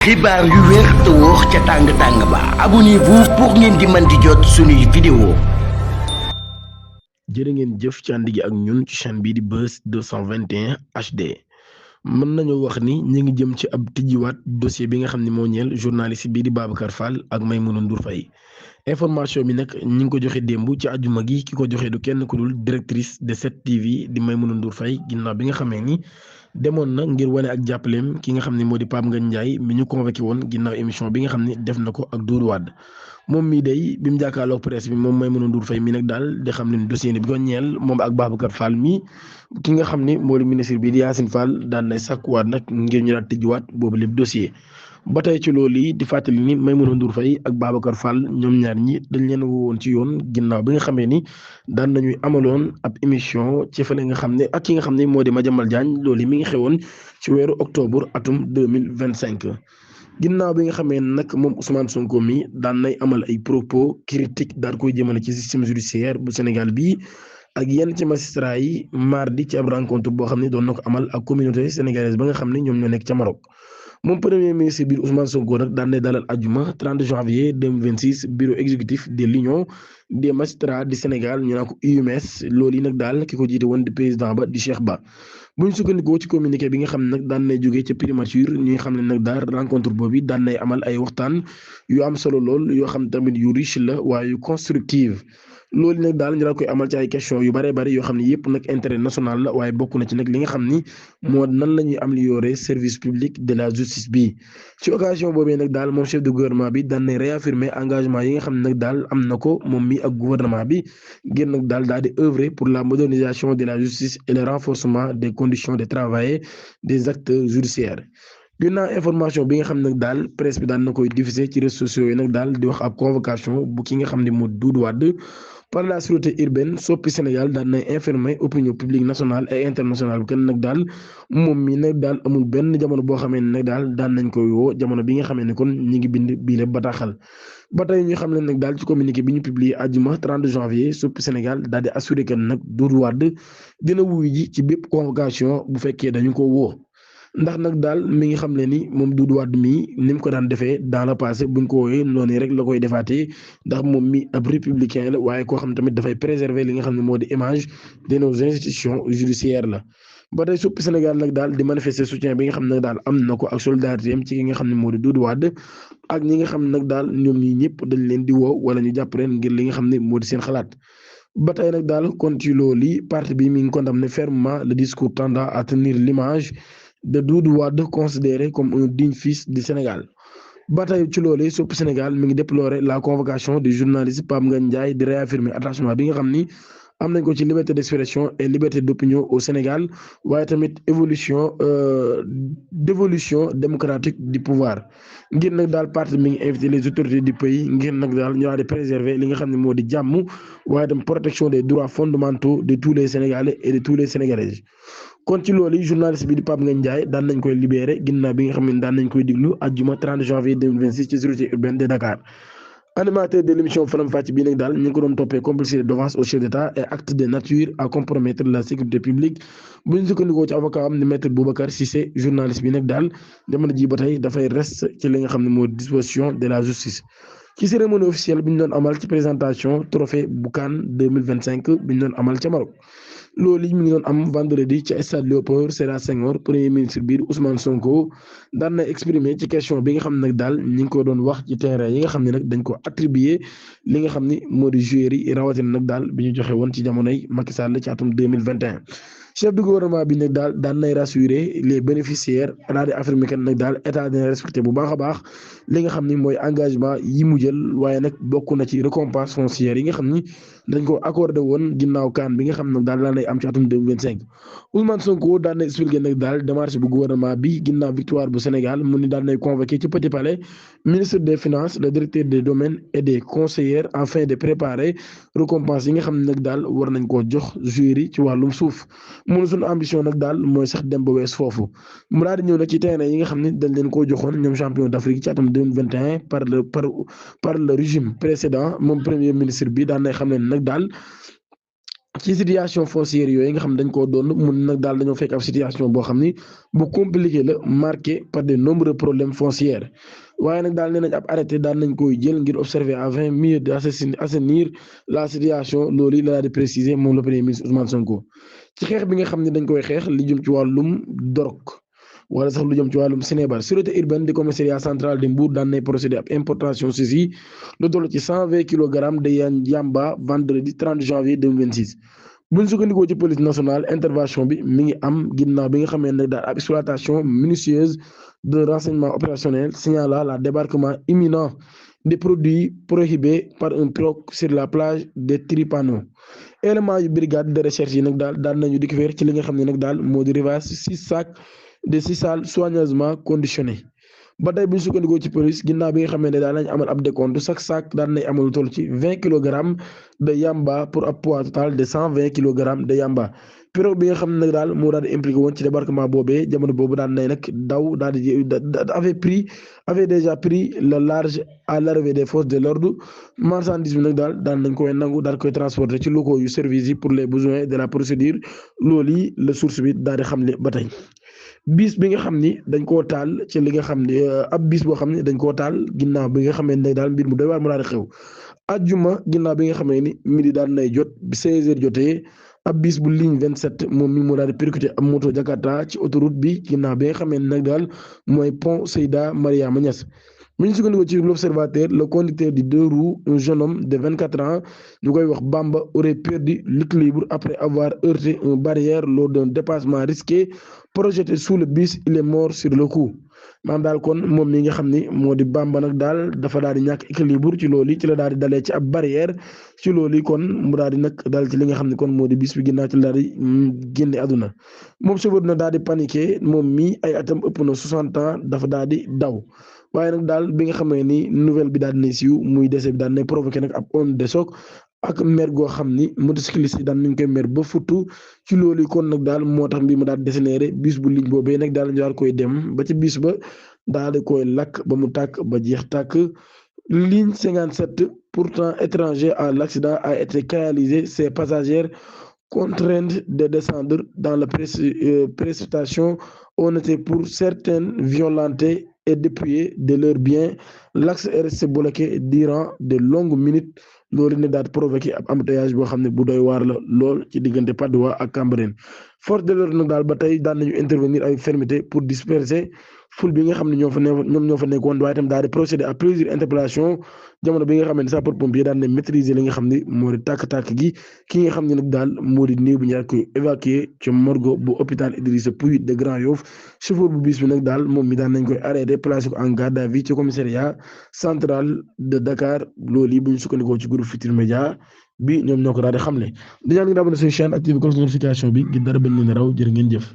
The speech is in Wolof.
xibaar yu wér te wóor ca tàng-tàng ba abonnez-vous pour ngeen di mën di jot suñuy vidéo. jërë ngeen jëf ci ànd gi ak ñun ci chaîne bii di Buzz 221 HD mën nañu wax ni ñu ngi jëm ci ab tijjiwaat dossier bi nga xam ne moo ñeel journaliste bii di Babacar Fall ak Maïmouna Ndour Faye information bi nag ñi ngi ko joxe démb ci àjjuma gi ki ko joxe du kenn ku dul directrice de 7TV di Maïmouna Ndour Faye ginnaaw bi nga xamee ni demoon na ngir wane ak jàppaleem ki nga xam ne moo di Pape Ngagne Ndiaye mi ñu convoqué woon ginnaaw émission bi nga xam ne def na ko ak Doudou Wade moom mii day bi mu jàkkaarloog presse bi moom Maïmouna Ndour Faye mi nag daal di xam ne dossier bi ko ñeel moom ak Babacar Fall mi ki nga xam ne moo di ministre bi di Yacine Fall daan nay sàkkuwaat nag ngir ñu daal tëjjuwaat boobu lépp dossier. ba tey ci loolu yi di fàttali ni Maïmouna Ndour Faye ak Babacar Fall ñoom ñaar ñi dañ leen woon ci yoon ginnaaw bi nga xamee ni daan nañuy amaloon ab émission ci fële nga xam ne ak ki nga xam ne moo di Madiambal Diagne loolu mi ngi xewoon ci weeru octobre atum 2025. ginnaaw bi nga xamee nag moom Ousmane Sonko mi daan nay amal ay propos critique daal koy jëmale ci système judiciaire bu Sénégal bii ak yenn ci magistrat yi mardi ci ab rencontre boo xam ne doon na ko amal ak communauté sénégalaise ba nga xam ne ñoom ñoo nekk ca Maroc. moom premier ministre bi Ousmane Sonko nag daan nay dalal àjjuma 30 janvier 2026 bureau exécutif de l'union des magistrats du Sénégal ñu naan ko UMS loolu yi nag daal ki ko jiite woon di président ba di Cheikh Ba. bu ñu sukkandikoo ci communiqué bi nga xam ne nag daan nay jógee ca primature ñi nga xam ne nag daal rencontre boobu daan nay amal ay waxtaan yu am solo lool yoo xam tamit yu riche la waaye yu constructive loolu nag daal ñu daan koy amal ci ay question yu bëree bëri yoo xam ne yëpp nag intérêt national la waaye bokk na ci nag li nga xam ni moo nan la ñuy améliorer service public de la justice bi ci occasion boobee nag daal moom chef de gouvernement bi daan nay réaffirmer engagement yi nga xam ne nag daal am na ko moom mi ak gouvernement bi ngir nag daal di œuvrer pour la modernisation de la justice et le renforcement des conditions de travail des acteurs judiciaires. ginnaaw information bi nga xam nag daal presse bi daan na koy diffuser ci réseaux sociaux yi nag daal di wax ab convocation bu ki nga xam ne moo Doudou Wade par la sûreté urbaine soppi Sénégal daan nay informer opinion publique nationale et internationale bu kenn nag daal moom mi nag daal amul benn jamono boo xamee ne nag daal daan nañ koy woo jamono bi nga xamee ne kon ñi ngi bind bii la bataaxal. ba tey ñu xam ne nag daal ci communiqué bi ñu publié àjjuma 30 janvier soppi Sénégal daal di assuré que nag Doudou Wade dina wuyu ji ci bépp convocation bu fekkee dañu ko woo. ndax nag daal mi ngi xam ne ni moom Doudou Wade mii ni mu ko daan defee dans le passé buñ ko wooyee noonu rek la koy defaatee ndax moom mi ab républicain la waaye koo xam tamit dafay préserver li nga xam ne moo di image de nos institutions judiciaires la. ba tey suppi Sénégal nag daal di manifester soutien bi nga xam ne daal am na ko ak solidarité am ci ki nga xam ne moo di Doudou Wade ak ñi nga xam ne nag daal ñoom ñii ñëpp dañ leen di woo wala ñu jàpp leen ngir li nga xam ne moo di seen xalaat. ba tey nag daal kon ci loolu yi parti bi mi ngi condamné fermement le discours tendant à tenir l'image de Doudou Wade considéré comme un digne fils du Sénégal. ba tey ci loolu Suppi Sénégal mi ngi déplorer la convocation du journaliste Pape Ngagne Ndiaye di réaffirmer attachement bi nga xam ni am nañ ko ci liberté d'expression et liberté d'opinion au Sénégal waaye tamit d'évolution démocratique du pouvoir ngir nag daal parti mi ngi invité les autorités du pays ngir nag daal ñu daal di préserver li nga xam ne moo di jàmm waaye tam protection des droits fondamentaux de tous les Sénégalais et de tous les Sénégalaises. kon ci loolu journaliste bi di Pape Ngagne Ndiaye daan nañ koy libéré ginnaaw bi nga xam ne daan nañ koy diglu àjjuma 30 janvier 2026 ci sûreté urbaine de Dakar. animateur de l'émission Faram Facce bii nag daal ñu ngi ko doon toppee complicité d'offense au chef d'État et acte de nature à compromettre la sécurité publique bu ñu sukkandikoo ci avocat am ni maître Boubacar Cissé journaliste bi nag daal jamono ji ba tey dafay reste ci li nga xam ne moo disposition de la justice. ci cérémonie officielle bi ñu doon amal ci présentation trophée bu CAN 2025 bi ñu doon amal ca Maroc. loolu yi mi ngi doon am vendredi ci stade Léopold Sédar Senghor premier ministre biir Ousmane Sonko daan na exprimer ci question bi nga xam ne nag daal ñi ngi ko doon wax ci terrain yi nga xam ne nag dañ ko attribuer li nga xam ni moo di joueurs yi rawatina nag daal bi ñu joxe woon ci jamonoy Macky Sall ci atum 2021. chef du gouvernement bi nag daal daan nay rassurer les bénéficiaires daal di affirmer que nag daal état dina respecté bu baax a baax li nga xam ni mooy engagement yi mu jël waaye nag bokk na ci récompense foncière yi nga xam ni dañ ko accordé woon ginnaaw kaan bi nga xam ne daal daan nay am ci atum 2025. Ousmane Sonko daan na expliqué nag daal démarche bu gouvernement bi ginnaaw victoire bu Sénégal mu ni daan nay convoqué ci Petit Palais ministre des finances le directeur des domaines et des conseillers afin de préparer récompense yi nga xam ne nag daal war nañ koo jox joueurs yi ci wàllum suuf. mun suñu ambition nag daal mooy sax dem ba wees foofu mu daal di ñëw nag ci terrain yi nga xam ne dañ leen koo joxoon ñoom champion d'Afrique ci atum 2021 par le régime précédent moom premier ministre bi daan nay xam ne nag daal ci situation foncière yooyu nga xam dañ koo doon mun nag daal dañoo fekk ab situation boo xam ni bu compliqué la marqué par de nombreux problèmes foncières waaye nag daal nee nañ ab arrêté daal nañ koy jël ngir observer afin mieux d'assainir la situation loolu yi la daal di préciser moom le premier ministre Ousmane Sonko ci xeex bi nga xam ne dañ koy xeex li jëm ci wàllum dorog wala sax lu jëm ci wàllum Sénégal sûreté urbaine du commissariat central de Mbour daan nay procédé ab importation saisie lu toll ci 120 kilogrammes de yamba vendredi 30 janvier 2026 buñ sukkandikoo ci police nationale intervention bi mi ngi am ginnaaw bi nga xamee ne daal ab exploitation minutieuse de renseignement opérationnel signalant la débarquement imminent des produits prohibés par un pirogue sur la plage de Tripano élément yu brigade de recherche yi nag daal nañu découvert ci li nga xam ne nag daal moo di rivage 6 sacs de sisal soigneusement conditionné ba tey bu ñu sukkandikoo ci police ginnaaw bi nga xamee ne daal nañ amal ab décompte chaque sac daan nañ amal lu toll ci 20 kilogrammes de yamba pour ab poids total de 120 kilogrammes de yamba pirogue bi nga xam ne nag daal moo daal di impliqué woon ci débarquement boobee jamono boobu daan nay nag daw daal di avait déjà pris le large à l'arrivée des forces de l'ordre marchandise bi nag daan nañ koy nangu daal koy transporter ci locaux yu service yi pour les besoins de la procédure loolu yi la source bi daal di xamle ba tey. bis bi nga xam ni dañ koo taal ci li nga xam ni ab bis boo xam ne dañ koo taal ginnaaw bi nga xamee ne daal mbir mu doy waar mu daal di xew ajjuma ginnaaw bi nga xamee ni midi daal nay jot bi 16h jotee ab bis bu ligne 27 moom mi moo daal di percuté ab moto Jakarta ci autoroute bi ginnaaw bi nga xamee ne nag daal mooy pont Seyda Mariama Niass. bu ñu sukkandikoo ci l'observateur le conducteur du deux roues un jeune homme de 24 ans ñu koy wax Bamba aurait perdu l'équilibre après avoir heurté une barrière lors d'un dépassement risqué projeté sous le bus il est mort sur le coup maanaam daal kon moom mi nga xam ni moo di Bamba nag daal dafa daal di ñàkk équilibre ci loolu ci la daal di dalee ci ab barrière ci loolu kon mu daal di nag daal ci li nga xam ne kon moo di bis bi ginnaaw ci la daal di génne àdduna moom chauffeur na daal di paniqué moom mi ay atam ëpp na 60 ans dafa daal di daw. waaye nag daal bi nga xamee ni nouvelle bi daal di siiw muy décès bi daal di provoqué nag ab onde de choc ak mer goo xam ni motocycliste yi daan nañ koy mer ba futtu ci loolu kon nag daal moo tax mbir ma daal décénéré bis bu ligne boobee nag daal ñu daal koy dem ba ci bis ba daal di koy lakk ba mu tàkk ba jeex tàkk ligne 57 pourtant étranger à l'accident a été canalisé ses passagers contraints de descendre dans la précipitation on était pour certaines violentés et dépouillés de leurs biens l'axe est resté bloqué durant de longues minutes loolu ne daal provoqué ab embouteillage boo xam ne bu doy waar la lool ci diggante Patte d'Oie ak Cambérène force de l'ordre nag daal ba tey daan nañu intervenir avec fermeté pour disperser foule bi nga xam ne ñoom ñoo fa nekkoon waaye itam daal di procéder à plusieurs interpellations jamono bi nga xam ne sapeurs-pompiers daan nañ maîtriser li nga xam ne moo di tàkk-tàkk gi ki nga xam ne nag daal moo di néew bi ñu daal koy évacuer ci morgue bu hôpital Idrissa Pouye de Grand Yoff chauffeur bu bis bi nag daal moom mi daan nañ koy arrêté placé ko en garde à vue ci commissariat central de Dakar loolu yi bu ñu sukkandikoo ci groupe Futurs Médias bi ñoom ñoo ko daal di xamle di ñaan ngeen abonné suñu chaîne activé cloche de notification bi ngir dara bañ leen raw jërë ngeen jëf